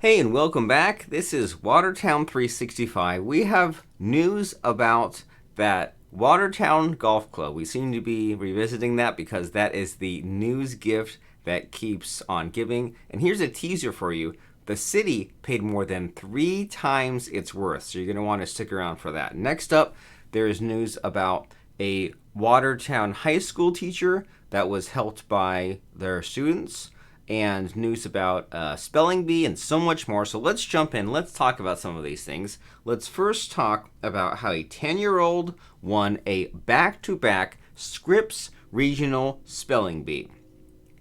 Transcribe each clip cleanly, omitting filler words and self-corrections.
Hey, and welcome back. This is Watertown 365. We have news about that Watertown Golf Club. We seem to be revisiting that because that is the news gift that keeps on giving. And here's a teaser for you. The city paid more than 3 times its worth, so you're going to want to stick around for that. Next up, there is news about a Watertown High School teacher that was helped by their students, and news about spelling bee and so much more. So let's jump in. Let's talk about some of these things. Let's first talk about how a 10-year-old won a back-to-back Scripps Regional Spelling Bee.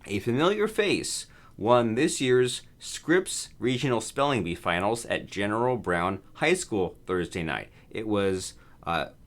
A familiar face won this year's Scripps Regional Spelling Bee Finals at General Brown High School Thursday night. It was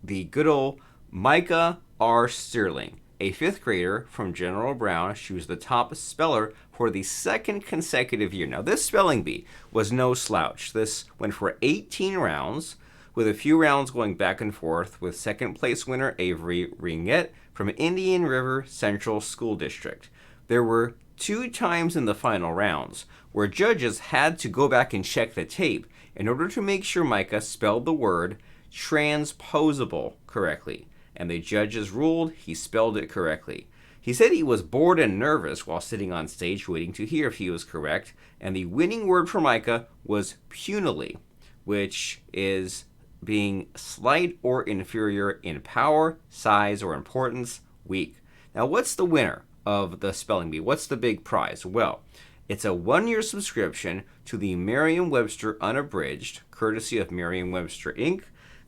the good old Micah R. Sterling, a 5th grader from General Brown. She was the top speller for the 2nd consecutive year. Now, this spelling bee was no slouch. This went for 18 rounds, with a few rounds going back and forth, with 2nd place winner Avery Ringette from Indian River Central School District. There were 2 times in the final rounds where judges had to go back and check the tape in order to make sure Micah spelled the word transposable correctly, and the judges ruled he spelled it correctly. He said he was bored and nervous while sitting on stage waiting to hear if he was correct, and the winning word for Micah was punily, which is being slight or inferior in power, size, or importance, weak. Now, what's the winner of the spelling bee? What's the big prize? Well, it's a 1-year subscription to the Merriam-Webster Unabridged, courtesy of Merriam-Webster Inc.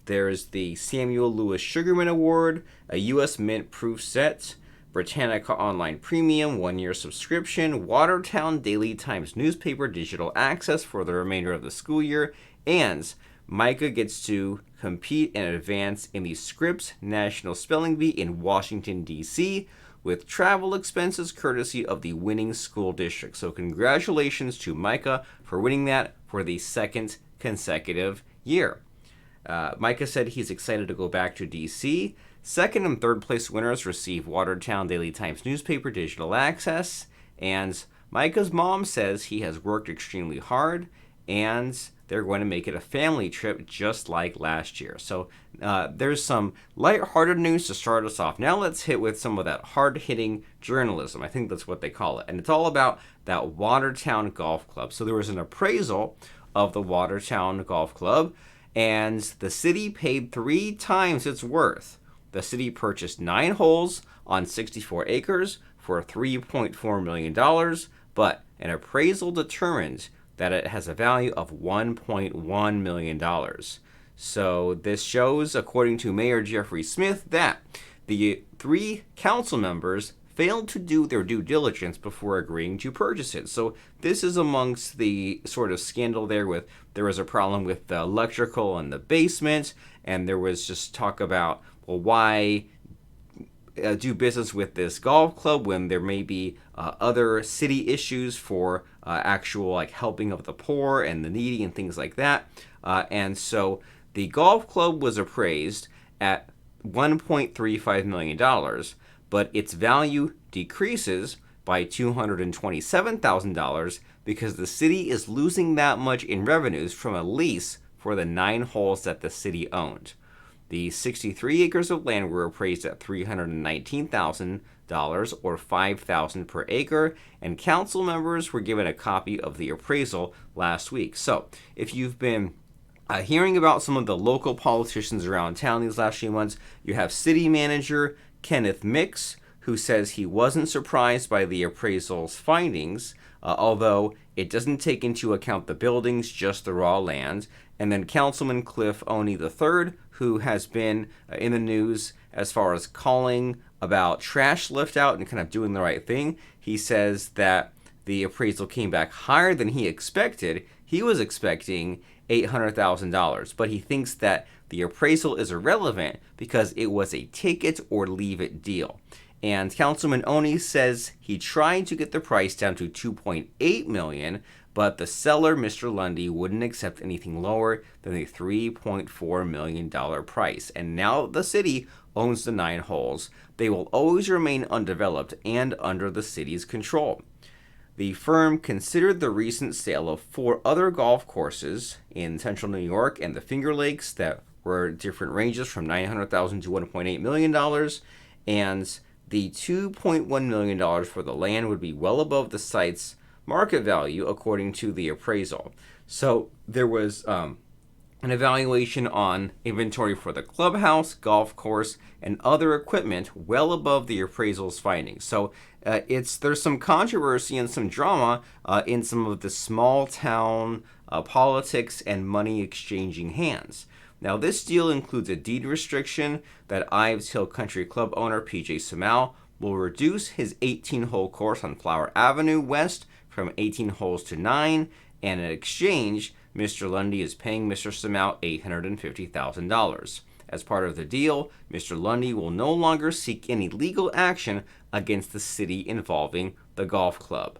There's the Samuel Lewis Sugarman Award, a U.S. Mint proof set, Britannica Online Premium 1-year subscription, Watertown Daily Times newspaper digital access for the remainder of the school year, and Micah gets to compete and advance in the Scripps National Spelling Bee in Washington, D.C., with travel expenses courtesy of the winning school district. So congratulations to Micah for winning that for the 2nd consecutive year. Micah said he's excited to go back to D.C. 2nd and 3rd place winners receive Watertown Daily Times newspaper digital access, and Micah's mom says he has worked extremely hard, and they're going to make it a family trip just like last year. So there's some lighthearted news to start us off. Now let's hit with some of that hard-hitting journalism. I think that's what they call it. And it's all about that Watertown Golf Club. So there was an appraisal of the Watertown Golf Club, and the city paid 3 times its worth. The city purchased 9 holes on 64 acres for $3.4 million, but an appraisal determined that it has a value of $1.1 million. So this shows, according to Mayor Jeffrey Smith, that the 3 council members failed to do their due diligence before agreeing to purchase it. So this is amongst the sort of scandal there was a problem with the electrical in the basement, and there was just talk about, well, why do business with this golf club when there may be other city issues for actual helping of the poor and the needy and things like that. And so the golf club was appraised at $1.35 million, but its value decreases by $227,000 because the city is losing that much in revenues from a lease for the 9 holes that the city owned. The 63 acres of land were appraised at $319,000 or $5,000 per acre, and council members were given a copy of the appraisal last week. So if you've been hearing about some of the local politicians around town these last few months, you have city manager Kenneth Mix, who says he wasn't surprised by the appraisal's findings, although it doesn't take into account the buildings, just the raw land. And then Councilman Cliff Oney III, who has been in the news as far as calling about trash lift out and kind of doing the right thing. He says that the appraisal came back higher than he expected. He was expecting $800,000, but he thinks that the appraisal is irrelevant because it was a take it or leave it deal. And Councilman Oney says he tried to get the price down to $2.8 million, but the seller, Mr. Lundy, wouldn't accept anything lower than the $3.4 million price. And now the city owns the 9 holes. They will always remain undeveloped and under the city's control. The firm considered the recent sale of 4 other golf courses in central New York and the Finger Lakes that were different ranges from $900,000 to $1.8 million, and the $2.1 million for the land would be well above the site's market value according to the appraisal. So there was an evaluation on inventory for the clubhouse, golf course, and other equipment well above the appraisal's findings. So there's some controversy and some drama in some of the small town politics and money exchanging hands. Now, this deal includes a deed restriction that Ives Hill Country Club owner PJ Samal will reduce his 18-hole course on Flower Avenue West from 18 holes to 9, and in exchange, Mr. Lundy is paying Mr. Samal $850,000. As part of the deal, Mr. Lundy will no longer seek any legal action against the city involving the golf club.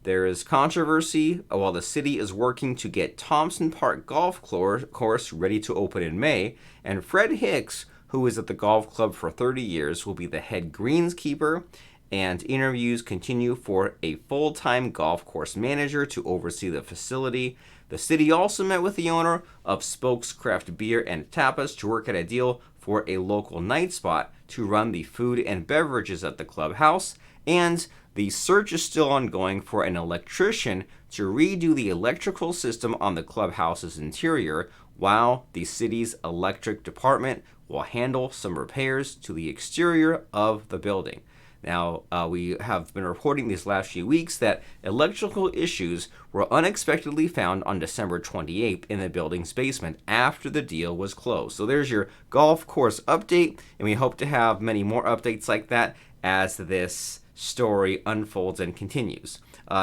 There is controversy while the city is working to get Thompson Park Golf Course ready to open in May, and Fred Hicks, who is at the golf club for 30 years, will be the head greenskeeper, and interviews continue for a full-time golf course manager to oversee the facility. The city also met with the owner of Spokes Craft Beer and Tapas to work out a deal for a local night spot to run the food and beverages at the clubhouse, and the search is still ongoing for an electrician to redo the electrical system on the clubhouse's interior, while the city's electric department will handle some repairs to the exterior of the building. Now, we have been reporting these last few weeks that electrical issues were unexpectedly found on December 28th in the building's basement after the deal was closed. So there's your golf course update, and we hope to have many more updates like that as this story unfolds and continues.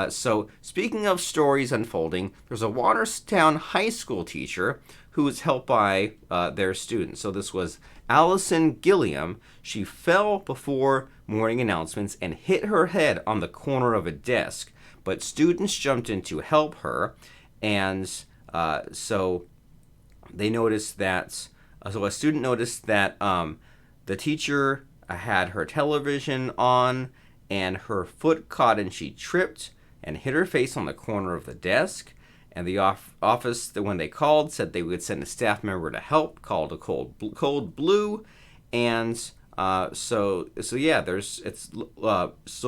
So speaking of stories unfolding, there's a Watertown High School teacher who was helped by their students. So this was Allison Gilliam. She fell before morning announcements and hit her head on the corner of a desk, but students jumped in to help her, and so they noticed that. So a student noticed that the teacher had her television on, and her foot caught, and she tripped and hit her face on the corner of the desk. And the office, when they called, said they would send a staff member to help, called a code blue, and so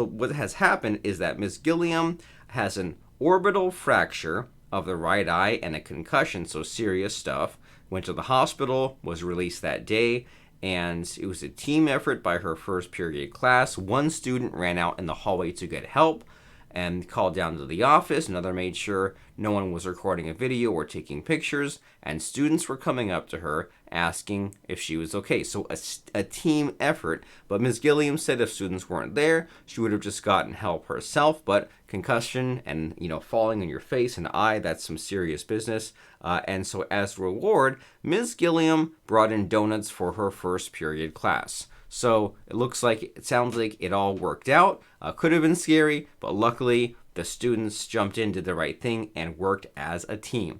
what has happened is that Miss Gilliam has an orbital fracture of the right eye and a concussion, so serious stuff. Went to the hospital, was released that day, and it was a team effort by her first period class. One student ran out in the hallway to get help and called down to the office. Another made sure no one was recording a video or taking pictures, and students were coming up to her asking if she was okay. So a team effort, but Ms. Gilliam said if students weren't there, she would have just gotten help herself, but concussion and, falling on your face and eye, that's some serious business. And so as a reward, Ms. Gilliam brought in donuts for her first period class. So it sounds like it all worked out. Could have been scary, but luckily the students jumped in, did the right thing, and worked as a team.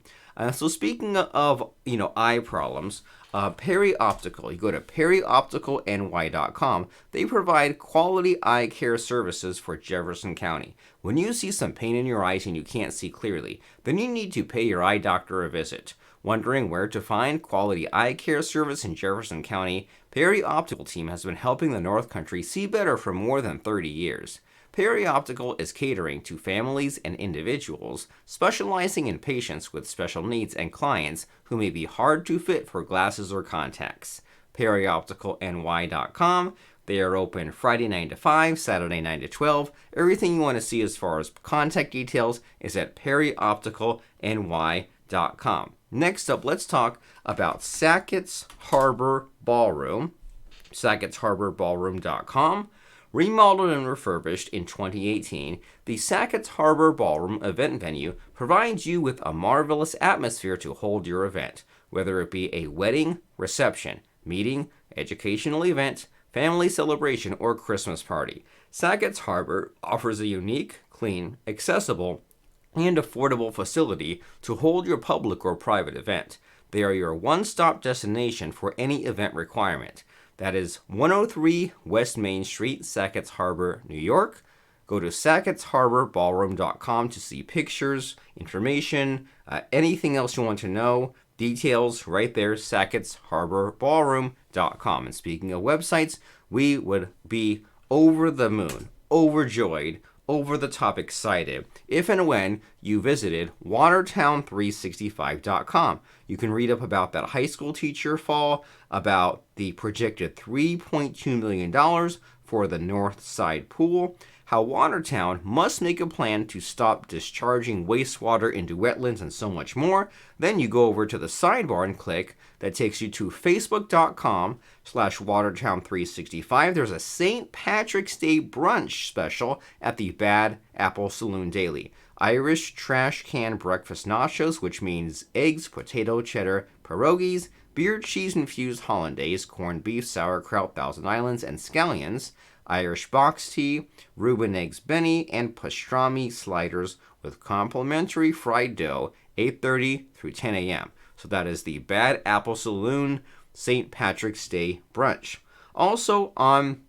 So speaking of, eye problems, Perry Optical, you go to perryopticalny.com. They provide quality eye care services for Jefferson County. When you see some pain in your eyes and you can't see clearly, then you need to pay your eye doctor a visit. Wondering where to find quality eye care service in Jefferson County? Perry Optical team has been helping the North Country see better for more than 30 years. Perry Optical is catering to families and individuals, specializing in patients with special needs and clients who may be hard to fit for glasses or contacts. perryopticalny.com. They are open Friday 9 to 5, Saturday 9 to 12. Everything you want to see as far as contact details is at perryopticalny.com. Next up, let's talk about Sackett's Harbor Ballroom, sackettsharborballroom.com. Remodeled and refurbished in 2018, the Sackett's Harbor Ballroom event venue provides you with a marvelous atmosphere to hold your event, whether it be a wedding, reception, meeting, educational event, family celebration, or Christmas party. Sackett's Harbor offers a unique, clean, accessible, and affordable facility to hold your public or private event. They are your one-stop destination for any event requirement. That is 103 West Main Street, Sackett's Harbor, New York. Go to Sackett'sHarborBallroom.com to see pictures, information, anything else you want to know. Details right there, Sackett'sHarborBallroom.com. And speaking of websites, we would be over the moon, overjoyed, over the top excited if and when you visited Watertown365.com. You can read up about that high school teacher fall, about the projected $3.2 million for the North Side Pool, how Watertown must make a plan to stop discharging wastewater into wetlands, and so much more. Then you go over to the sidebar and click. That takes you to facebook.com/Watertown365. There's a St. Patrick's Day brunch special at the Bad Apple Saloon Daily. Irish trash can breakfast nachos, which means eggs, potato, cheddar, pierogies, beer cheese infused hollandaise, corned beef, sauerkraut, Thousand Islands, and scallions. Irish box tea, Reuben eggs Benny, and pastrami sliders with complimentary fried dough, 8:30 through 10 a.m. So that is the Bad Apple Saloon St. Patrick's Day brunch. Also on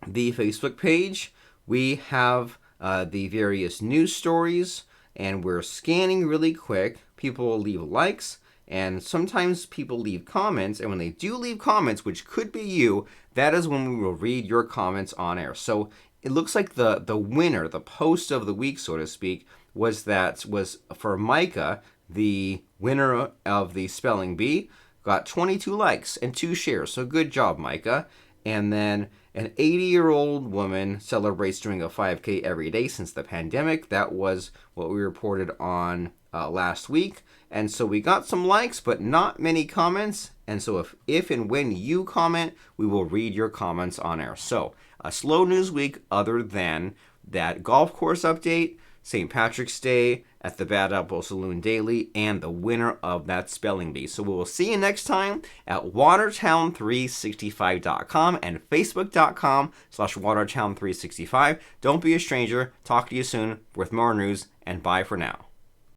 the Facebook page, we have the various news stories, and we're scanning really quick. People will leave likes, and sometimes people leave comments, and when they do leave comments, which could be you, that is when we will read your comments on air. So it looks like the winner, the post of the week, so to speak, was for Micah, the winner of the spelling bee, got 22 likes and 2 shares. So good job, Micah. And then an 80-year-old woman celebrates doing a 5K every day since the pandemic. That was what we reported on last week. And so we got some likes, but not many comments. And so if and when you comment, we will read your comments on air. So a slow news week other than that golf course update, St. Patrick's Day at the Bad Apple Saloon Daily, and the winner of that spelling bee. So we will see you next time at Watertown365.com and Facebook.com/Watertown365. Don't be a stranger. Talk to you soon with more news, and bye for now.